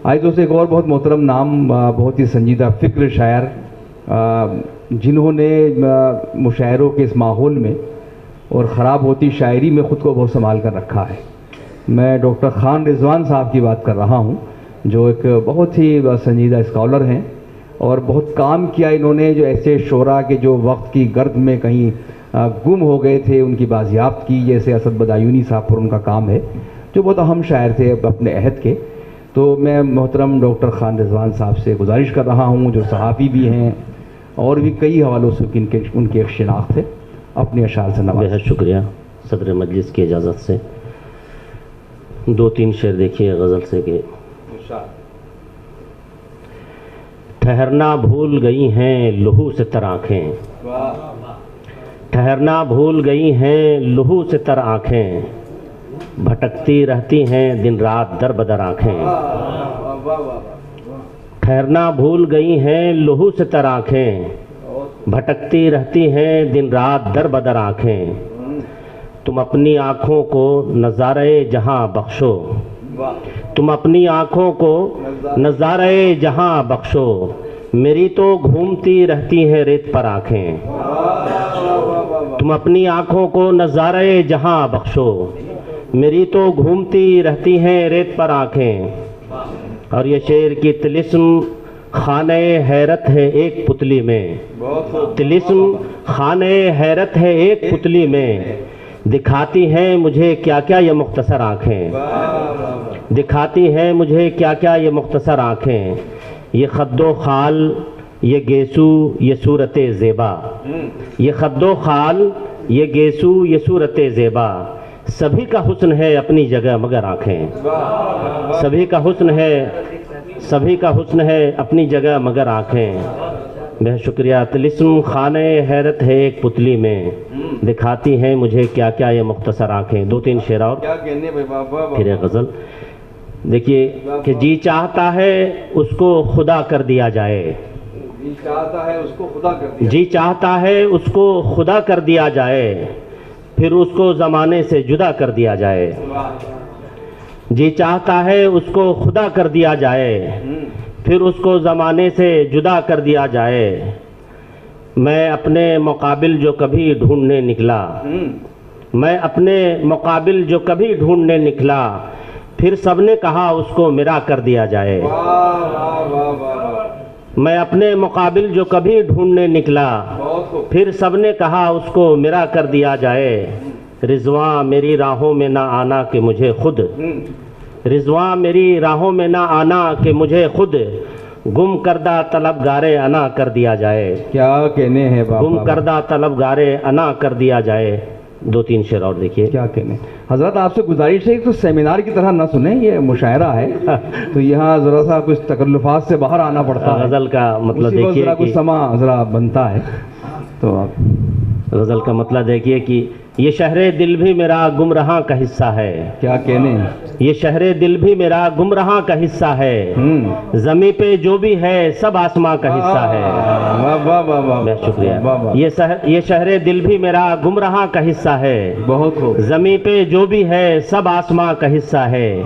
آج دوست ایک اور بہت محترم نام، بہت ہی سنجیدہ فکر شاعر، جنہوں نے مشاعروں کے اس ماحول میں اور خراب ہوتی شاعری میں خود کو بہت سنبھال کر رکھا ہے. میں ڈاکٹر خان رضوان صاحب کی بات کر رہا ہوں، جو ایک بہت ہی سنجیدہ اسکالر ہیں اور بہت کام کیا انہوں نے، جو ایسے شعراء کے جو وقت کی گرد میں کہیں گم ہو گئے تھے ان کی بازیافت کی، جیسے اسد بدایونی صاحب پر ان کا کام ہے، جو بہت اہم شاعر تھے اپنے عہد کے. تو میں محترم ڈاکٹر خان رضوان صاحب سے گزارش کر رہا ہوں، جو صحافی بھی ہیں اور بھی کئی حوالوں سے ان کی ایک شناخت ہے، اپنے اشعار سے نوازیں. بہت شکریہ صدر مجلس کی اجازت سے. 2-3 شعر دیکھیے غزل سے کہ ٹھہرنا بھول گئی ہیں لہو سے تر آنکھیں، ٹھہرنا بھول گئی ہیں لہو سے تر آنکھیں، بھٹکتی رہتی ہیں دن رات در بدر آنکھیں. ٹھہرنا بھول گئی ہیں لہو سے تر آنکھیں، بھٹکتی رہتی ہیں دن رات در بدر آنکھیں. تم اپنی آنکھوں کو نظارے جہاں بخشو، تم اپنی آنکھوں کو نظارے جہاں بخشو، میری تو گھومتی رہتی ہیں ریت پر آنکھیں. تم اپنی آنکھوں کو نظارے جہاں بخشو، میری تو گھومتی رہتی ہیں ریت پر آنکھیں. اور یہ شعر کی طلسم خانہ حیرت ہے ایک پتلی میں، طلسم خانہ حیرت ہے ایک پتلی میں، دکھاتی ہیں مجھے کیا کیا یہ مختصر آنکھیں، دکھاتی ہیں مجھے کیا کیا یہ مختصر آنکھیں. یہ خد و خال یہ گیسو یہ صورت زیبا، یہ خد و خال یہ گیسو یہ صورت زیبا، سبھی کا حسن ہے اپنی جگہ مگر آنکھیں، سبھی کا حسن ہے، سبھی کا حسن ہے اپنی جگہ مگر آنکھیں. بہت شکریہ. طلسم خانہ حیرت ہے ایک پتلی میں، دکھاتی ہیں مجھے کیا کیا یہ مختصر آنکھیں. 2-3 شعر اور پھر ایک غزل دیکھیے کہ جی چاہتا ہے اس کو خدا کر دیا جائے، جی چاہتا ہے اس کو خدا کر دیا، جی چاہتا ہے اس کو خدا کر دیا جائے، پھر اس کو زمانے سے جدا کر دیا جائے. جی چاہتا ہے اس کو خدا کر دیا جائے، پھر اس کو زمانے سے جدا کر دیا جائے. میں اپنے مقابل جو کبھی ڈھونڈنے نکلا، میں اپنے مقابل جو کبھی ڈھونڈنے نکلا، پھر سب نے کہا اس کو میرا کر دیا جائے. میں اپنے مقابل جو کبھی ڈھونڈنے نکلا، پھر سب نے کہا اس کو میرا کر دیا جائے. رضواں میری راہوں میں نہ آنا کہ مجھے خود، رضواں میری راہوں میں نہ آنا کہ مجھے خود، گم کردہ طلبگار انا کر دیا جائے. کیا کہنے ہیں بابا، گم کردہ طلبگار انا کر دیا جائے. 2-3 شعر اور دیکھیے. کیا کہنے. حضرات آپ سے گزارش ہے تو سیمینار کی طرح نہ سنیں، یہ مشاعرہ ہے تو یہاں ذرا سا کچھ تکلفات سے باہر آنا پڑتا ہے. غزل کا مطلب دیکھیے ذرا کچھ سما ذرا بنتا ہے تو آپ غزل کا مطلب دیکھیے کہ یہ شہر دل بھی میرا گمراہاں کا حصہ ہے. کیا کہنے. یہ شہر دل بھی میرا گمراہاں کا حصہ ہے، زمیں پہ جو بھی ہے سب آسماں کا حصہ ہے. بہت شکریہ. یہ شہر دل بھی میرا گمراہاں کا حصہ ہے، بہت خوب. زمیں پہ جو بھی ہے سب آسماں کا حصہ ہے.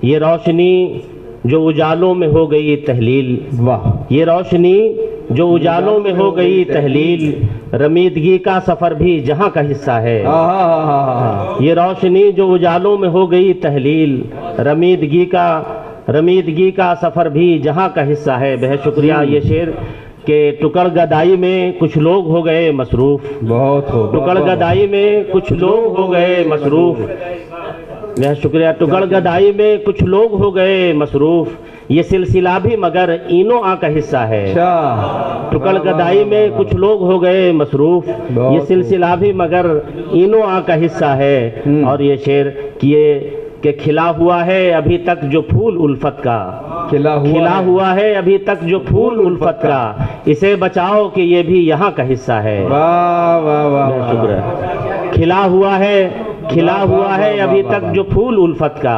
یہ روشنی جو اجالوں میں ہو گئی تحلیل، واہ. یہ روشنی جو اجالوں میں ہو گئی تحلیل، رمیدگی کا سفر بھی جہاں کا حصہ ہے. یہ روشنی جو اجالوں میں ہو گئی تحلیل، رمیدگی کا سفر بھی جہاں کا حصہ ہے. بہت شکریہ. یہ شعر کہ ٹکڑ گدائی میں کچھ لوگ ہو گئے مصروف، بہت خوب. ٹکڑ گدائی میں کچھ لوگ ہو گئے مصروف. بہت شکریہ. ٹکڑ گدائی میں کچھ لوگ ہو گئے مصروف، یہ سلسلہ بھی مگر اینو آ کا حصہ ہے. ٹکڑ گدائی میں کچھ لوگ ہو گئے مصروف، یہ سلسلہ بھی مگر اینو آ کا حصہ ہے. اور یہ شعر کیے کہ کھلا ہوا ہے ابھی تک جو پھول الفت کا، کھلا ہوا ہے ابھی تک جو پھول الفت کا، اسے بچاؤ کہ یہ بھی یہاں کا حصہ ہے. کھلا ہوا ہے ابھی تک جو پھول الفت کا،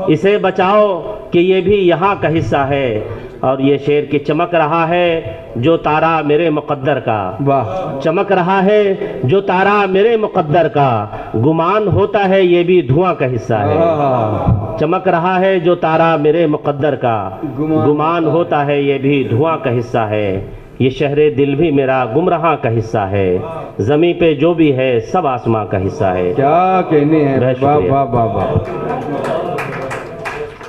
اسے بچاؤ کہ یہ بھی یہاں کا حصہ ہے. اور یہ شعر کی چمک رہا ہے جو تارا میرے مقدر کا، واہ چمک رہا ہے جو تارا میرے مقدر کا، گمان ہوتا ہے یہ بھی دھواں کا حصہ ہے۔ چمک رہا ہے جو تارا میرے مقدر کا، گمان ہوتا ہے یہ بھی دھواں کا حصہ ہے۔ یہ شہر دل بھی میرا گمراہ کا حصہ ہے، زمیں پہ جو بھی ہے سب آسماں کا حصہ ہے۔ کیا کہنے ہیں، بہت واہ شکریہ۔ واہ واہ واہ۔